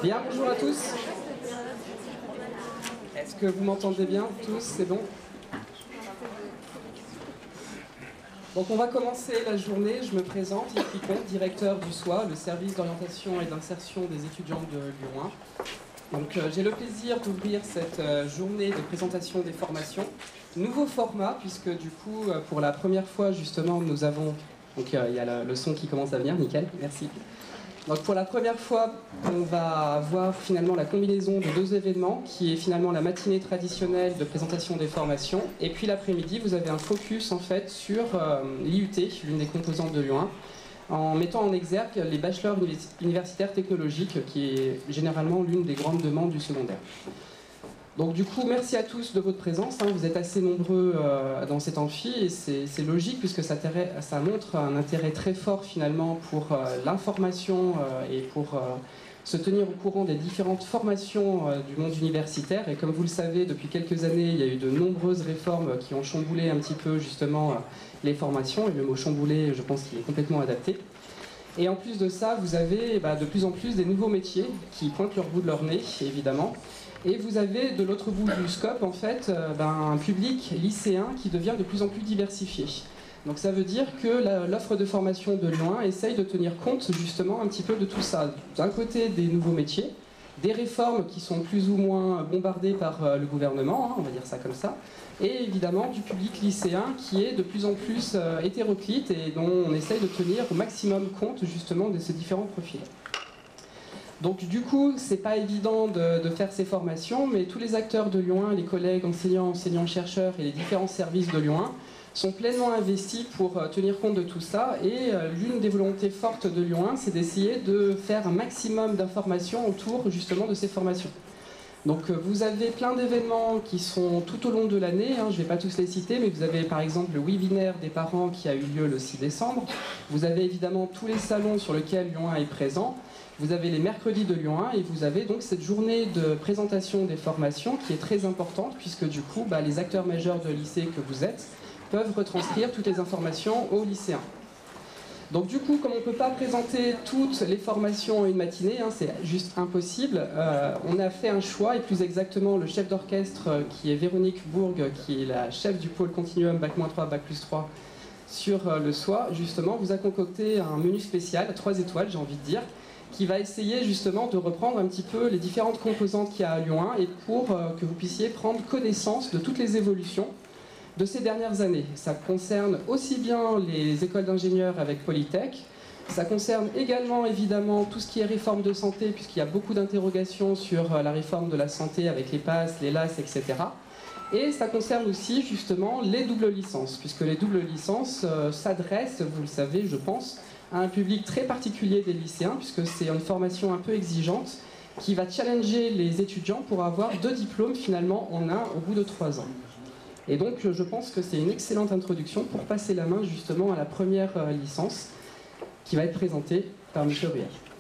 Bien, bonjour à tous. Est-ce que vous m'entendez bien tous? C'est bon? Donc on va commencer la journée. Je me présente, Yves Picon, directeur du SOA, le service d'orientation et d'insertion des étudiants de Lyon 1. Donc j'ai le plaisir d'ouvrir cette journée de présentation des formations. Nouveau format, puisque du coup, pour la première fois justement, nous avons... Donc il y a le son qui commence à venir, nickel, merci. Donc pour la première fois, on va voir finalement la combinaison de deux événements, qui est finalement la matinée traditionnelle de présentation des formations, et puis l'après-midi, vous avez un focus en fait sur l'IUT, l'une des composantes de Lyon 1, en mettant en exergue les bachelors universitaires technologiques, qui est généralement l'une des grandes demandes du secondaire. Donc du coup, merci à tous de votre présence, vous êtes assez nombreux dans cet amphi et c'est logique puisque ça montre un intérêt très fort finalement pour l'information et pour se tenir au courant des différentes formations du monde universitaire. Et comme vous le savez, depuis quelques années, il y a eu de nombreuses réformes qui ont chamboulé un petit peu justement les formations, et le mot chamboulé, je pense qu'il est complètement adapté. Et en plus de ça, vous avez de plus en plus des nouveaux métiers qui pointent leur bout de leur nez, évidemment. Et vous avez de l'autre bout du scope, en fait, un public lycéen qui devient de plus en plus diversifié. Donc ça veut dire que l'offre de formation de Lyon 1 essaye de tenir compte justement un petit peu de tout ça. D'un côté, des nouveaux métiers, des réformes qui sont plus ou moins bombardées par le gouvernement, on va dire ça comme ça, et évidemment du public lycéen qui est de plus en plus hétéroclite et dont on essaye de tenir au maximum compte justement de ces différents profils. Donc du coup, c'est pas évident de faire ces formations, mais tous les acteurs de Lyon 1, les collègues, enseignants, enseignants-chercheurs et les différents services de Lyon 1 sont pleinement investis pour tenir compte de tout ça. Et l'une des volontés fortes de Lyon 1, c'est d'essayer de faire un maximum d'informations autour justement de ces formations. Donc vous avez plein d'événements qui sont tout au long de l'année, je ne vais pas tous les citer, mais vous avez par exemple le webinaire des parents qui a eu lieu le 6 décembre. Vous avez évidemment tous les salons sur lesquels Lyon 1 est présent. Vous avez les mercredis de Lyon 1 et vous avez donc cette journée de présentation des formations qui est très importante puisque du coup les acteurs majeurs de lycée que vous êtes peuvent retranscrire toutes les informations aux lycéens. Donc du coup, comme on ne peut pas présenter toutes les formations en une matinée, c'est juste impossible, on a fait un choix, et plus exactement le chef d'orchestre qui est Véronique Bourg, qui est la chef du pôle Continuum Bac-3, Bac+3 sur le SOA, justement, vous a concocté un menu spécial, 3 étoiles j'ai envie de dire, qui va essayer justement de reprendre un petit peu les différentes composantes qu'il y a à Lyon 1 et pour que vous puissiez prendre connaissance de toutes les évolutions de ces dernières années. Ça concerne aussi bien les écoles d'ingénieurs avec Polytech, ça concerne également évidemment tout ce qui est réforme de santé, puisqu'il y a beaucoup d'interrogations sur la réforme de la santé avec les PASS, les LAS, etc. Et ça concerne aussi justement les doubles licences, puisque les doubles licences s'adressent, vous le savez je pense, à un public très particulier des lycéens, puisque c'est une formation un peu exigeante qui va challenger les étudiants pour avoir 2 diplômes finalement en un au bout de 3 ans. Et donc je pense que c'est une excellente introduction pour passer la main justement à la première licence qui va être présentée par M. Ruel.